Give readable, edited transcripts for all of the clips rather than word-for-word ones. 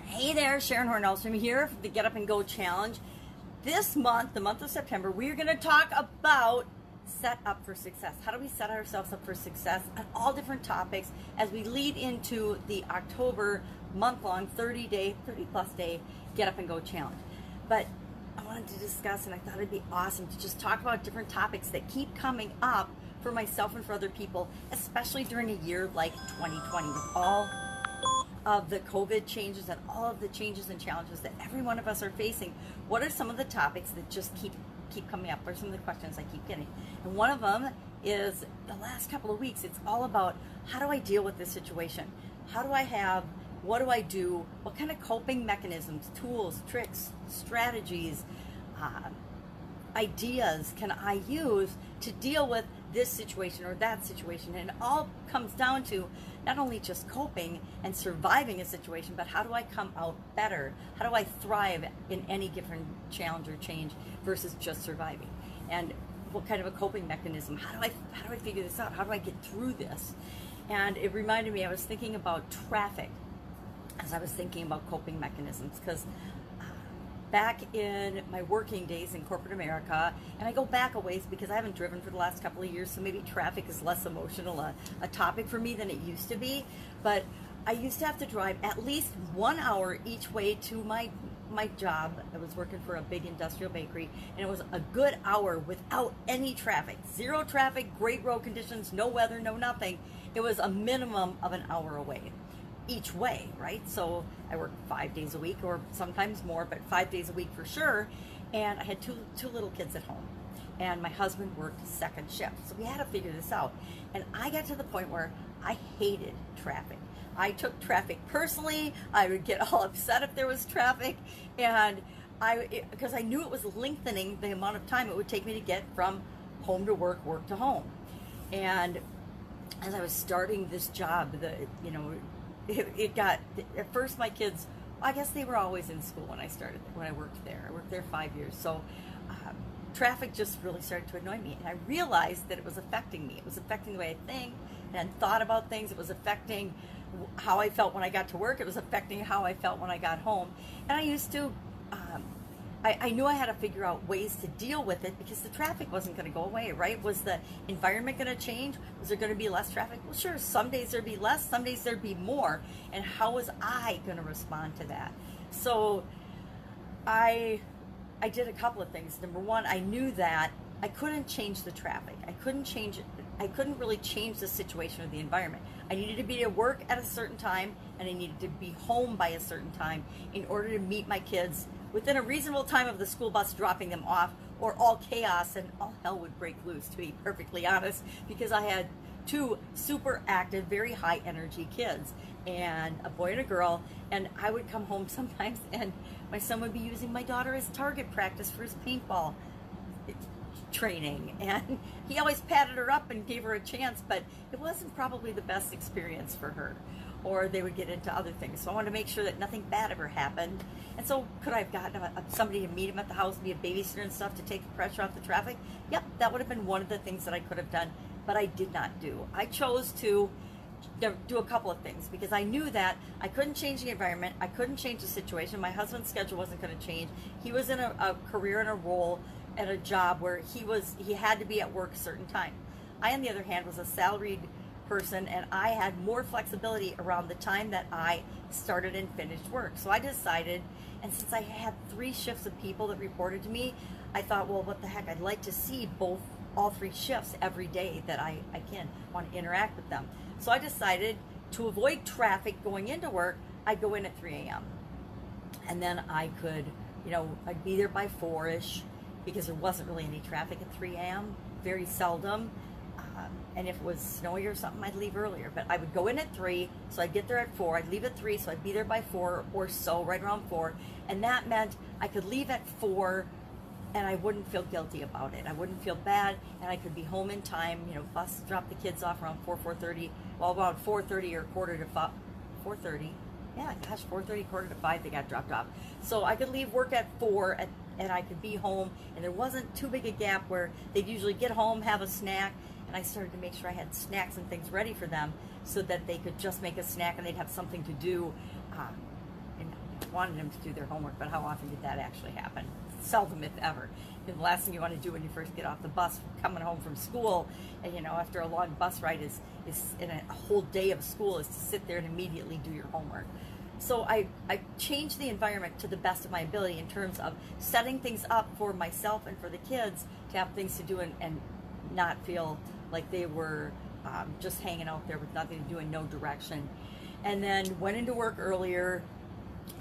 Hey there, Sharon Horne-Ellstrom here for the Get Up and Go Challenge. This month, the month of September, we're going to talk about set up for success. How do we set ourselves up for success on all different topics as we lead into the October month-long 30-plus day Get Up and Go Challenge. But I wanted to discuss, and I thought it'd be awesome to just talk about different topics that keep coming up for myself and for other people, especially during a year like 2020 with all of the COVID changes and all of the changes and challenges that every one of us are facing. What are some of the topics that just keep coming up? What are some of the questions I keep getting? And one of them is the last couple of weeks, it's all about how do I deal with this situation? What do I do? What kind of coping mechanisms, tools, tricks, strategies, ideas can I use to deal with this situation or that situation? And it all comes down to not only just coping and surviving a situation, but how do I come out better? How do I thrive in any different challenge or change versus just surviving? And what kind of a coping mechanism? How do I figure this out? How do I get through this? And it reminded me, I was thinking about traffic as I was thinking about coping mechanisms, because back in my working days in corporate America, and I go back a ways because I haven't driven for the last couple of years, so maybe traffic is less emotional a topic for me than it used to be, but I used to have to drive at least 1 hour each way to my job. I was working for a big industrial bakery, and it was a good hour without any traffic. Zero traffic, great road conditions, no weather, no nothing. It was a minimum of an hour away each way, right? So I worked 5 days a week, or sometimes more, but 5 days a week for sure. And I had two little kids at home, and my husband worked second shift. So we had to figure this out. And I got to the point where I hated traffic. I took traffic personally. I would get all upset if there was traffic, and because I knew it was lengthening the amount of time it would take me to get from home to work, work to home. And as I was starting this job, it got, at first my kids, I guess they were always in school when I worked there. I worked there 5 years. So traffic just really started to annoy me. And I realized that it was affecting me. It was affecting the way I think and thought about things. It was affecting how I felt when I got to work. It was affecting how I felt when I got home. And I used to, I knew I had to figure out ways to deal with it because the traffic wasn't going to go away, right? Was the environment going to change? Was there going to be less traffic? Well, sure, some days there'd be less, some days there'd be more. And how was I going to respond to that? So I did a couple of things. Number one, I knew that I couldn't change the traffic. I couldn't really change the situation or the environment. I needed to be at work at a certain time, and I needed to be home by a certain time in order to meet my kids within a reasonable time of the school bus dropping them off, or all chaos and all hell would break loose, to be perfectly honest, because I had two super active, very high energy kids, and a boy and a girl, and I would come home sometimes and my son would be using my daughter as target practice for his paintball training, and he always patted her up and gave her a chance, but it wasn't probably the best experience for her, or they would get into other things. So I wanted to make sure that nothing bad ever happened. And so could I have gotten somebody to meet him at the house and be a babysitter and stuff to take the pressure off the traffic? Yep, that would have been one of the things that I could have done, but I did not do. I chose to do a couple of things because I knew that I couldn't change the environment, I couldn't change the situation, my husband's schedule wasn't going to change. He was in a career and a role at a job where he had to be at work a certain time. I, on the other hand, was a salaried person, and I had more flexibility around the time that I started and finished work. So I decided, and since I had 3 shifts of people that reported to me, I thought, well, what the heck, I'd like to see all 3 shifts every day that I can, want to interact with them. So I decided to avoid traffic going into work, I'd go in at 3 a.m. And then I could, I'd be there by 4-ish because there wasn't really any traffic at 3 a.m., very seldom. And if it was snowy or something, I'd leave earlier. But I would go in at 3, so I'd get there at 4. I'd leave at 3, so I'd be there by 4 or so, right around 4. And that meant I could leave at 4, and I wouldn't feel guilty about it. I wouldn't feel bad, and I could be home in time. Bus drop the kids off around 4:30. Well, around 4:30 or quarter to 5. 4:30. Yeah, gosh, 4:30, quarter to 5, they got dropped off. So I could leave work at 4, and I could be home, and there wasn't too big a gap where they'd usually get home, have a snack, and I started to make sure I had snacks and things ready for them so that they could just make a snack and they'd have something to do wanted them to do their homework, but how often did that actually happen? Seldom, if ever. And the last thing you want to do when you first get off the bus coming home from school, and after a long bus ride is in a whole day of school, is to sit there and immediately do your homework. So I changed the environment to the best of my ability in terms of setting things up for myself and for the kids to have things to do and not feel like they were just hanging out there with nothing to do and no direction. And then went into work earlier.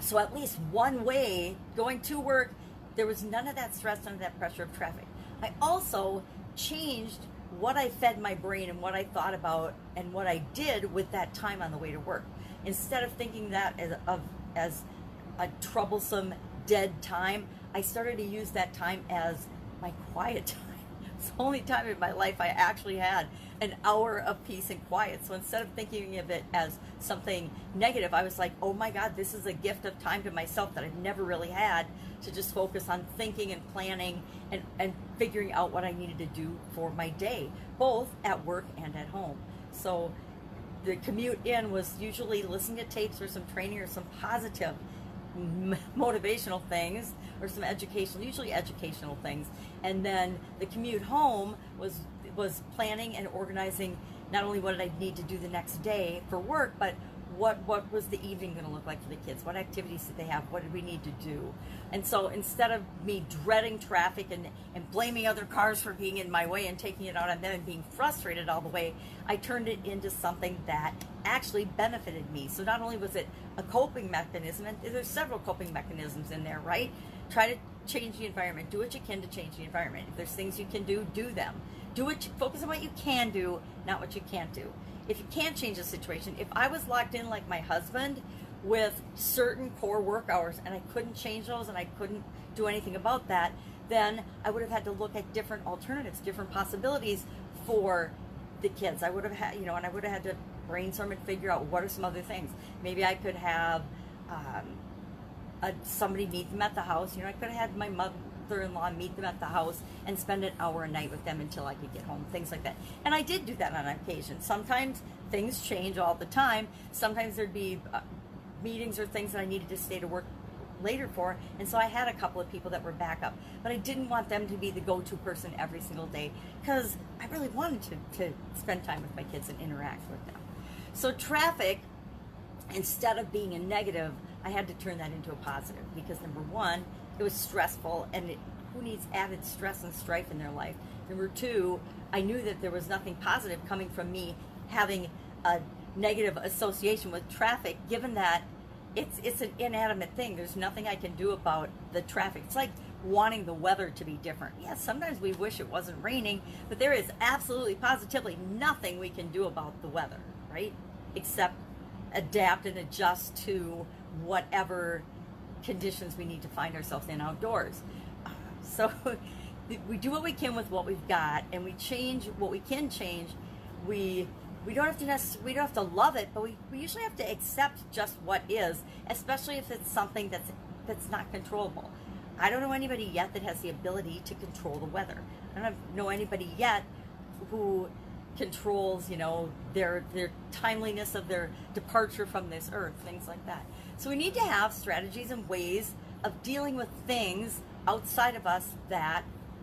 So at least one way, going to work, there was none of that stress, none of that pressure of traffic. I also changed what I fed my brain and what I thought about and what I did with that time on the way to work. Instead of thinking that as a troublesome, dead time, I started to use that time as my quiet time. It's the only time in my life I actually had an hour of peace and quiet. So instead of thinking of it as something negative, I was like, oh my God, this is a gift of time to myself that I've never really had, to just focus on thinking and planning and figuring out what I needed to do for my day, both at work and at home. So the commute in was usually listening to tapes or some training or some positive motivational things or some usually educational things. And then the commute home was planning and organizing not only what did I need to do the next day for work, but what was the evening going to look like for the kids? What activities did they have? What did we need to do? And so instead of me dreading traffic and blaming other cars for being in my way and taking it out on them and being frustrated all the way, I turned it into something that actually benefited me. So not only was it a coping mechanism, and there's several coping mechanisms in there, right? Try to change the environment. Do what you can to change the environment. If there's things you can do, do them. Focus on what you can do, not what you can't do. If you can't change the situation, if I was locked in like my husband with certain core work hours and I couldn't change those and I couldn't do anything about that, then I would have had to look at different alternatives, different possibilities for the kids. I would have had, and I would have had to brainstorm and figure out what are some other things. Maybe I could have somebody meet them at the house. I could have had my mother-in-law meet them at the house and spend an hour a night with them until I could get home, things like that. And I did do that on occasion. Sometimes things change all the time. Sometimes there'd be meetings or things that I needed to stay to work later for, and so I had a couple of people that were backup, but I didn't want them to be the go-to person every single day because I really wanted to spend time with my kids and interact with them. So traffic, instead of being a negative, I had to turn that into a positive because number one, it was stressful, and who needs added stress and strife in their life? Number two, I knew that there was nothing positive coming from me having a negative association with traffic, given that it's an inanimate thing. There's nothing I can do about the traffic. It's like wanting the weather to be different. Yes, sometimes we wish it wasn't raining, but there is absolutely, positively nothing we can do about the weather, right? Except adapt and adjust to whatever conditions we need to find ourselves in outdoors. So we do what we can with what we've got, and we change what we can change. We don't have to love it, but we usually have to accept just what is, especially if it's something that's not controllable. I don't know anybody yet that has the ability to control the weather. I don't know anybody yet who controls, their timeliness of their departure from this earth, things like that. So we need to have strategies and ways of dealing with things outside of us that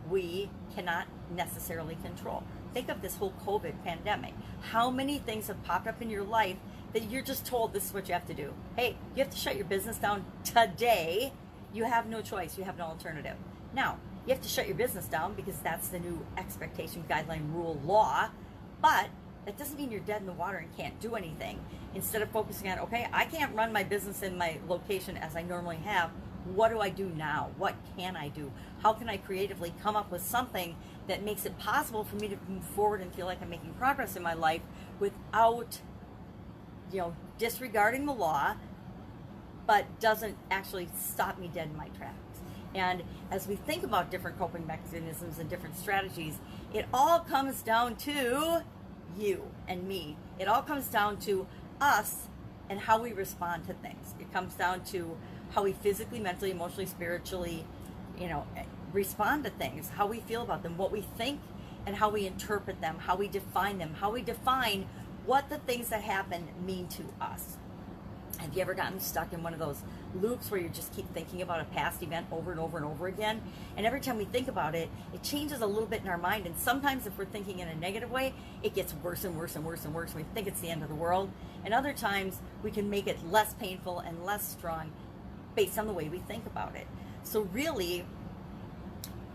we cannot necessarily control. Think of this whole COVID pandemic. How many things have popped up in your life that you're just told this is what you have to do? Hey, you have to shut your business down today. You have no choice. You have no alternative. Now, you have to shut your business down because that's the new expectation, guideline, rule, law. But that doesn't mean you're dead in the water and can't do anything. Instead of focusing on, okay, I can't run my business in my location as I normally have. What do I do now? What can I do? How can I creatively come up with something that makes it possible for me to move forward and feel like I'm making progress in my life without, disregarding the law, but doesn't actually stop me dead in my tracks? And as we think about different coping mechanisms and different strategies, it all comes down to you and me. It all comes down to us and how we respond to things. It comes down to how we physically, mentally, emotionally, spiritually, respond to things, how we feel about them, what we think, and how we interpret them, how we define what the things that happen mean to us. And Have you ever gotten stuck in one of those loops where you just keep thinking about a past event over and over and over again? And every time we think about it, it changes a little bit in our mind. And sometimes if we're thinking in a negative way, it gets worse and worse and worse and worse. And we think it's the end of the world. And other times we can make it less painful and less strong based on the way we think about it. So really,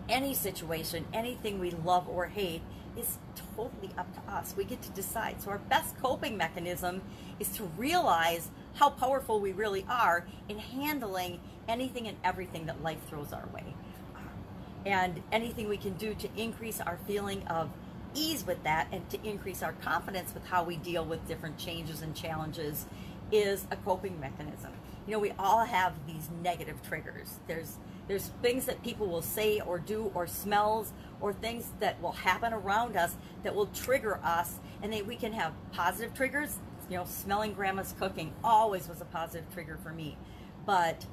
any situation, anything we love or hate, is totally up to us. We get to decide. So our best coping mechanism is to realize how powerful we really are in handling anything and everything that life throws our way. And anything we can do to increase our feeling of ease with that and to increase our confidence with how we deal with different changes and challenges is a coping mechanism. You know, we all have these negative triggers. There's things that people will say or do, or smells, or things that will happen around us that will trigger us. And then we can have positive triggers. You know, smelling grandma's cooking always was a positive trigger for me. But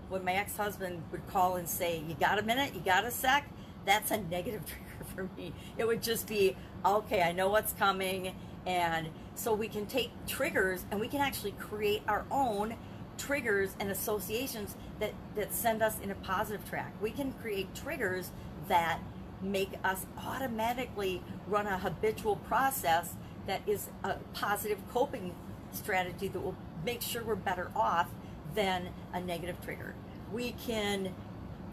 when my ex-husband would call and say, "You got a minute? You got a sec?" That's a negative trigger for me. It would just be, okay, I know what's coming. And so we can take triggers and we can actually create our own triggers and associations that send us in a positive track. We can create triggers that make us automatically run a habitual process that is a positive coping strategy that will make sure we're better off than a negative trigger. We can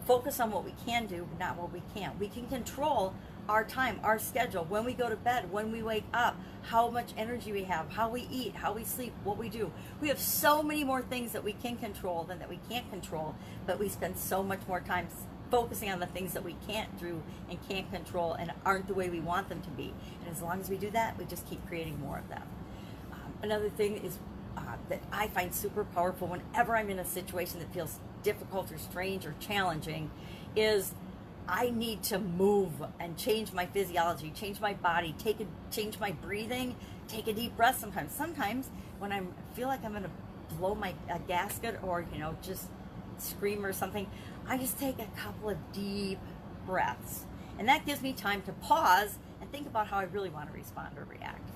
focus on what we can do, but not what we can't. We can control our time, our schedule, when we go to bed, when we wake up, how much energy we have, how we eat, how we sleep, what we do. We have so many more things that we can control than that we can't control, but we spend so much more time focusing on the things that we can't do and can't control and aren't the way we want them to be. And as long as we do that, we just keep creating more of them. Another thing is that I find super powerful whenever I'm in a situation that feels difficult or strange or challenging is I need to move and change my physiology, change my body, change my breathing, take a deep breath sometimes. Sometimes when I feel like I'm going to blow a gasket or, just scream or something, I just take a couple of deep breaths. And that gives me time to pause and think about how I really want to respond or react.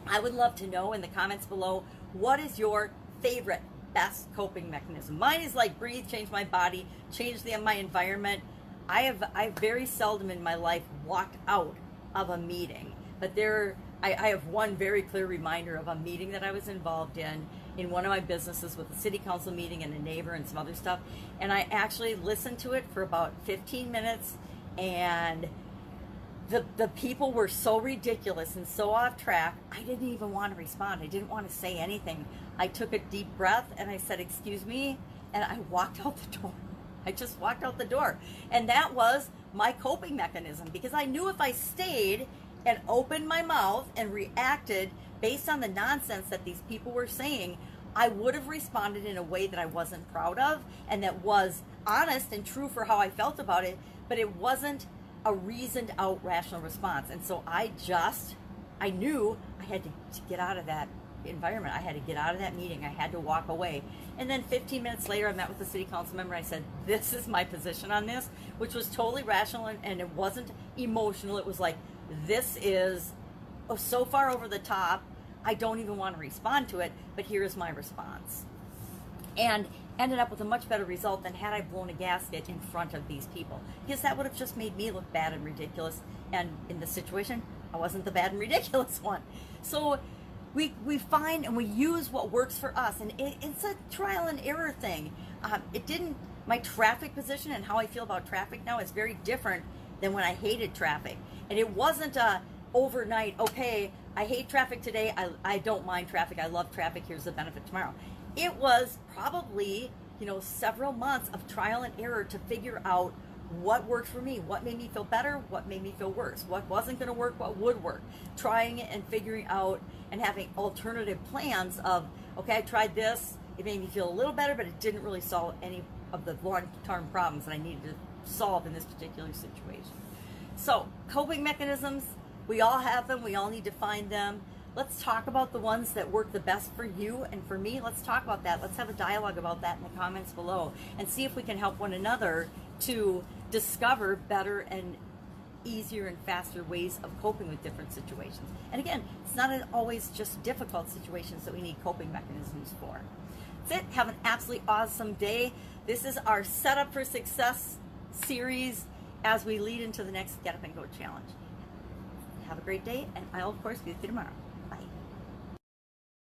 I would love to know in the comments below, what is your favorite, best coping mechanism? Mine is like breathe, change my body, change my environment. I very seldom in my life walked out of a meeting, but I have one very clear reminder of a meeting that I was involved in one of my businesses with a city council meeting and a neighbor and some other stuff. And I actually listened to it for about 15 minutes, and the people were so ridiculous and so off track, I didn't even want to respond. I didn't want to say anything. I took a deep breath and I said, "Excuse me," and I walked out the door. I just walked out the door. And that was my coping mechanism, because I knew if I stayed and opened my mouth and reacted based on the nonsense that these people were saying, I would have responded in a way that I wasn't proud of and that was honest and true for how I felt about it, but it wasn't a reasoned out rational response. And so I knew I had to get out of that environment. I had to get out of that meeting. I had to walk away. And then 15 minutes later, I met with the city council member. I said, "This is my position on this," which was totally rational and it wasn't emotional. It was like, this is so far over the top, I don't even want to respond to it, but here is my response. And ended up with a much better result than had I blown a gasket in front of these people, because that would have just made me look bad and ridiculous. And in this situation, I wasn't the bad and ridiculous one. So we find and we use what works for us, and it's a trial and error thing. My traffic position and how I feel about traffic now is very different than when I hated traffic. And it wasn't a overnight, okay, I hate traffic today, I don't mind traffic, I love traffic, here's the benefit tomorrow. It was probably, several months of trial and error to figure out what worked for me, what made me feel better, what made me feel worse, what wasn't going to work, what would work. Trying it and figuring out and having alternative plans of, okay, I tried this, it made me feel a little better, but it didn't really solve any of the long-term problems that I needed to solve in this particular situation. So, coping mechanisms, we all have them, we all need to find them. Let's talk about the ones that work the best for you and for me. Let's talk about that. Let's have a dialogue about that in the comments below and see if we can help one another to discover better and easier and faster ways of coping with different situations. And again, it's not always just difficult situations that we need coping mechanisms for. That's it. Have an absolutely awesome day. This is our Setup for Success series as we lead into the next Get Up and Go challenge. Have a great day, and I'll, of course, be with you tomorrow.